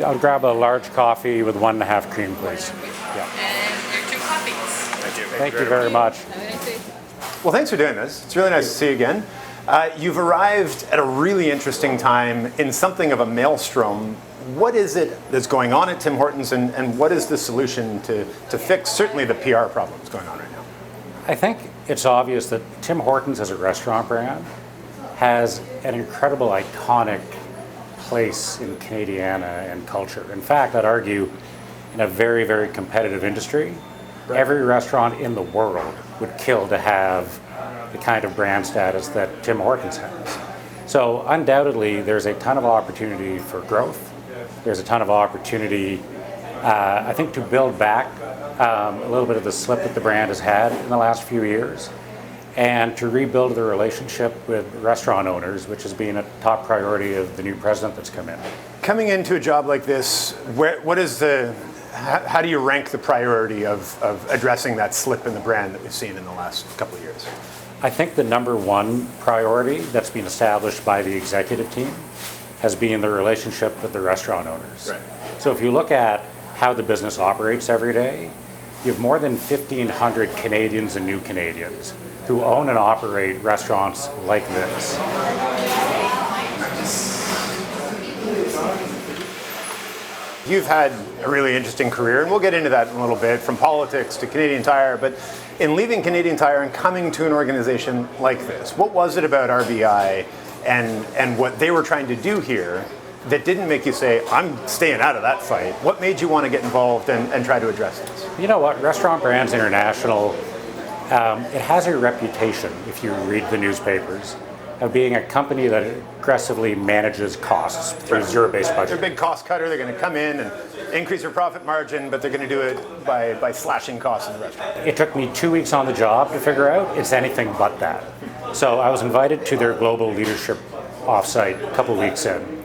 I'll grab a large coffee with 1.5 cream, please. Yeah. And your 2 coffees. Thank you. Thank you very much. Well, thanks for doing this. It's really nice to see you again. You've arrived at a really interesting time in something of a maelstrom. What is it that's going on at Tim Hortons, and what is the solution to fix certainly the PR problems going on right now? I think it's obvious that Tim Hortons as a restaurant brand has an incredible iconic place in Canadiana and culture. In fact, I'd argue in a very, very competitive industry, every restaurant in the world would kill to have the kind of brand status that Tim Hortons has. So undoubtedly, there's a ton of opportunity for growth. There's a ton of opportunity, I think, to build back a little bit of the slip that the brand has had in the last few years, and to rebuild the relationship with restaurant owners, which has been a top priority of the new president that's come in. Coming into a job like this, how do you rank the priority of addressing that slip in the brand that we've seen in the last couple of years? I think the number one priority that's been established by the executive team has been the relationship with the restaurant owners. Right. So if you look at how the business operates every day, you have more than 1,500 Canadians and new Canadians who own and operate restaurants like this. You've had a really interesting career, and we'll get into that in a little bit, from politics to Canadian Tire, but in leaving Canadian Tire and coming to an organization like this, what was it about RBI and what they were trying to do here that didn't make you say, I'm staying out of that fight? What made you want to get involved and try to address this? You know what, Restaurant Brands International, it has a reputation, if you read the newspapers, of being a company that aggressively manages costs through zero-based budgeting. They're a big cost cutter. They're going to come in and increase their profit margin, but they're going to do it by slashing costs in the restaurant. It took me 2 weeks on the job to figure out it's anything but that. So I was invited to their global leadership offsite a couple weeks in.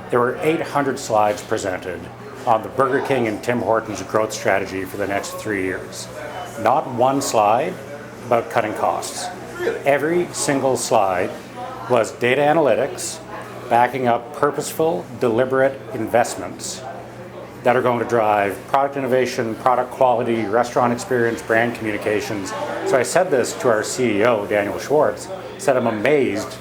There were 800 slides presented on the Burger King and Tim Hortons growth strategy for the next 3 years. Not one slide about cutting costs. Every single slide was data analytics backing up purposeful, deliberate investments that are going to drive product innovation, product quality, restaurant experience, brand communications. So I said this to our CEO, Daniel Schwartz, said, I'm amazed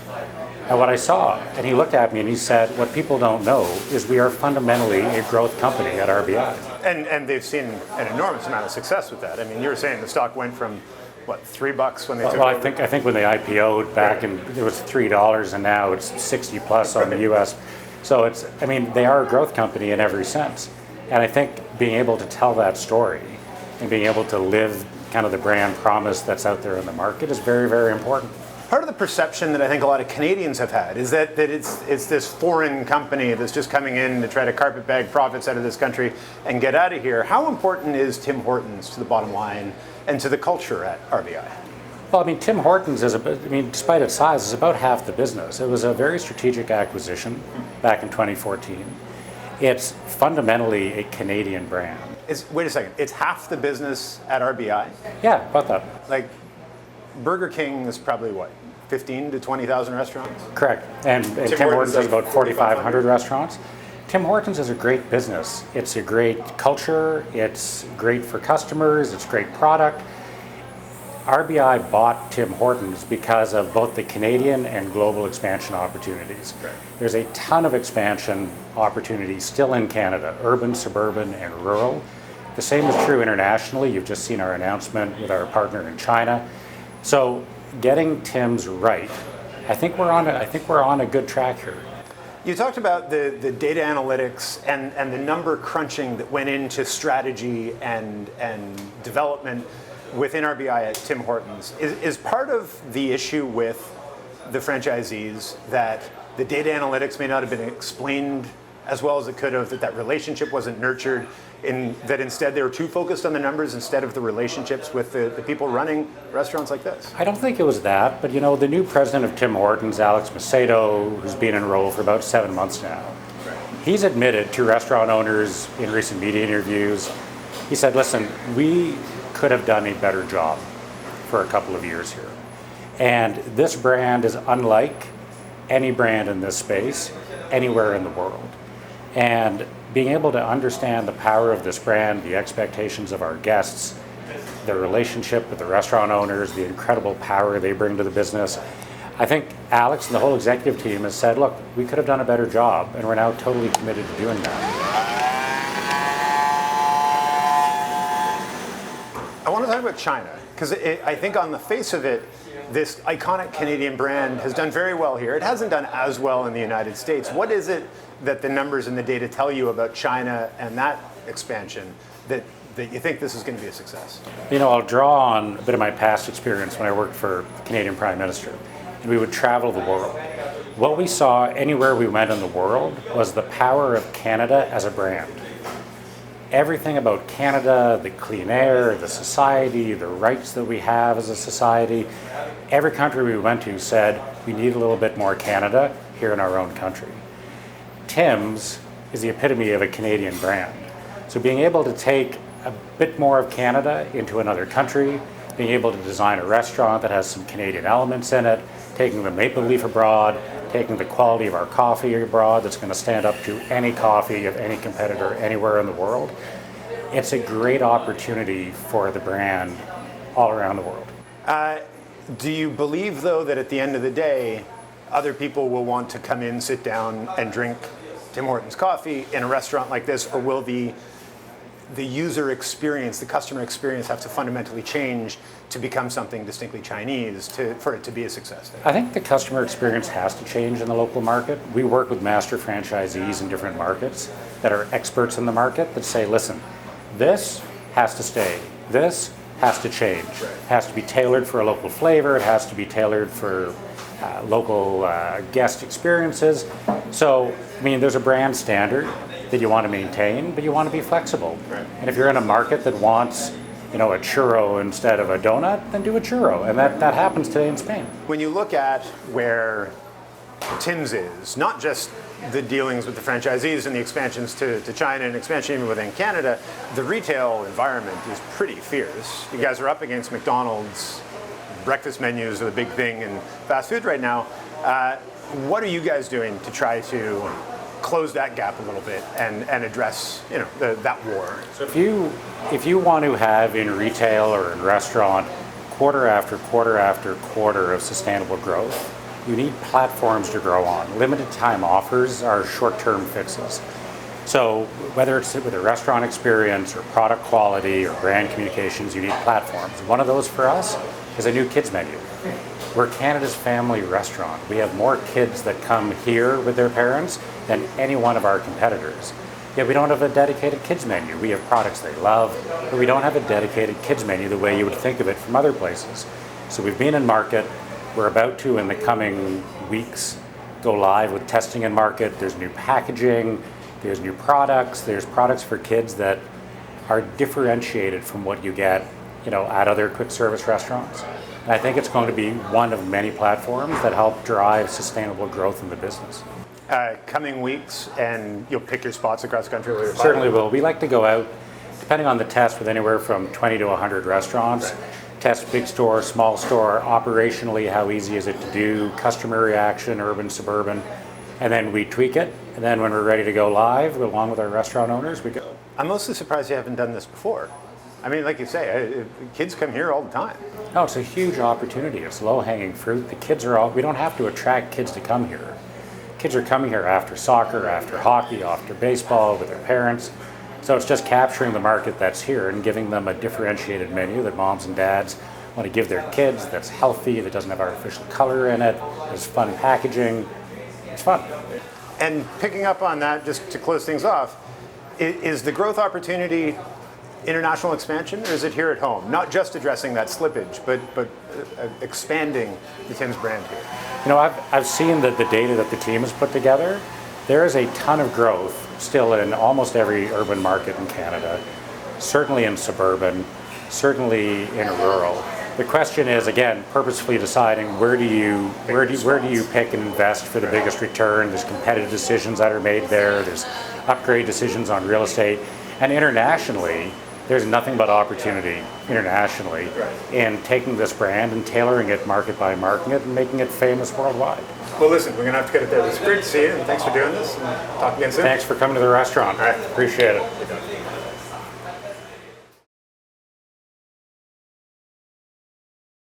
at what I saw. And he looked at me and he said, what people don't know is we are fundamentally a growth company at RBI. And they've seen an enormous amount of success with that. I mean, you were saying the stock went from, what, $3 when they took Well, over? I think when they IPO'd back in, it was $3 and now it's 60 plus on the US. So it's, I mean, they are a growth company in every sense. And I think being able to tell that story and being able to live kind of the brand promise that's out there in the market is very, very important. Part of the perception that I think a lot of Canadians have had is that it's this foreign company that's just coming in to try to carpetbag profits out of this country and get out of here. How important is Tim Hortons to the bottom line and to the culture at RBI? Well, I mean, Tim Hortons is, despite its size, is about half the business. It was a very strategic acquisition back in 2014. It's fundamentally a Canadian brand. Wait a second, it's half the business at RBI? Yeah, about that. Like, Burger King is probably what, 15 to 20,000 restaurants? Correct. And Tim Hortons has about 4,500 restaurants. Tim Hortons is a great business. It's a great culture. It's great for customers. It's great product. RBI bought Tim Hortons because of both the Canadian and global expansion opportunities. Right. There's a ton of expansion opportunities still in Canada, urban, suburban, and rural. The same is true internationally. You've just seen our announcement with our partner in China. So getting Tim's right, I think we're on a good track here. You talked about the data analytics and the number crunching that went into strategy and development within RBI at Tim Hortons. Is part of the issue with the franchisees that the data analytics may not have been explained as well as it could have, that relationship wasn't nurtured, that instead they were too focused on the numbers instead of the relationships with the people running restaurants like this? I don't think it was that, but the new president of Tim Hortons, Alex Macedo, who's been in role for about 7 months now, he's admitted to restaurant owners in recent media interviews, he said, listen, we could have done a better job for a couple of years here. And this brand is unlike any brand in this space anywhere in the world. And being able to understand the power of this brand, the expectations of our guests, the relationship with the restaurant owners, the incredible power they bring to the business. I think Alex and the whole executive team has said, look, we could have done a better job, and we're now totally committed to doing that. I want to talk about China, because I think on the face of it, this iconic Canadian brand has done very well here. It hasn't done as well in the United States. What is it that the numbers and the data tell you about China and that expansion that you think this is going to be a success? You know, I'll draw on a bit of my past experience when I worked for the Canadian Prime Minister. And we would travel the world. What we saw anywhere we went in the world was the power of Canada as a brand. Everything about Canada, the clean air, the society, the rights that we have as a society, every country we went to said, we need a little bit more Canada here in our own country. Tim's is the epitome of a Canadian brand. So being able to take a bit more of Canada into another country, being able to design a restaurant that has some Canadian elements in it, taking the maple leaf abroad, taking the quality of our coffee abroad that's going to stand up to any coffee of any competitor anywhere in the world. It's a great opportunity for the brand all around the world. Do you believe, though, that at the end of the day, other people will want to come in, sit down, and drink Tim Hortons coffee in a restaurant like this, or will the user experience, the customer experience, have to fundamentally change to become something distinctly Chinese for it to be a success there? I think the customer experience has to change in the local market. We work with master franchisees in different markets that are experts in the market that say, listen, this has to stay. This has to change. It has to be tailored for a local flavor. It has to be tailored for local guest experiences. So, I mean, there's a brand standard that you want to maintain, but you want to be flexible. Right. And if you're in a market that wants, a churro instead of a donut, then do a churro. And that happens today in Spain. When you look at where Tim's is, not just the dealings with the franchisees and the expansions to China and expansion even within Canada, the retail environment is pretty fierce. You guys are up against McDonald's. Breakfast menus are the big thing in fast food right now. What are you guys doing to try to close that gap a little bit and address that war? So if you want to have in retail or in restaurant quarter after quarter after quarter of sustainable growth, you need platforms to grow on. Limited time offers are short-term fixes. So whether it's with a restaurant experience or product quality or brand communications, you need platforms. One of those for us is a new kids menu. We're Canada's family restaurant. We have more kids that come here with their parents than any one of our competitors. Yet we don't have a dedicated kids menu. We have products they love, but we don't have a dedicated kids menu the way you would think of it from other places. So we've been in market. We're about to, in the coming weeks, go live with testing in market. There's new packaging, there's new products, there's products for kids that are differentiated from what you get, at other quick service restaurants. And I think it's going to be one of many platforms that help drive sustainable growth in the business. Coming weeks, and you'll pick your spots across the country? Certainly will. We like to go out, depending on the test, with anywhere from 20 to 100 restaurants. Right. Test big store, small store, operationally, how easy is it to do, customer reaction, urban, suburban, and then we tweak it. And then when we're ready to go live, along with our restaurant owners, we go. I'm mostly surprised you haven't done this before. I mean, like you say, kids come here all the time. No, it's a huge opportunity. It's low-hanging fruit. The kids we don't have to attract kids to come here. Kids are coming here after soccer, after hockey, after baseball, with their parents. So it's just capturing the market that's here and giving them a differentiated menu that moms and dads want to give their kids, that's healthy, that doesn't have artificial color in it, there's fun packaging. It's fun. And picking up on that, just to close things off, is the growth opportunity international expansion, or is it here at home? Not just addressing that slippage, but expanding the Tim's brand here. I've seen the data that the team has put together. There is a ton of growth still in almost every urban market in Canada, certainly in suburban, certainly in rural. The question is, again, purposefully deciding where do you pick and invest for the biggest return. There's competitive decisions that are made there. There's upgrade decisions on real estate, and internationally, there's nothing but opportunity internationally in taking this brand and tailoring it market by market and making it famous worldwide. Well, listen, we're going to have to cut it there. It's great to see you, and thanks for doing this. And talk again soon. Thanks for coming to the restaurant. All right. Appreciate it.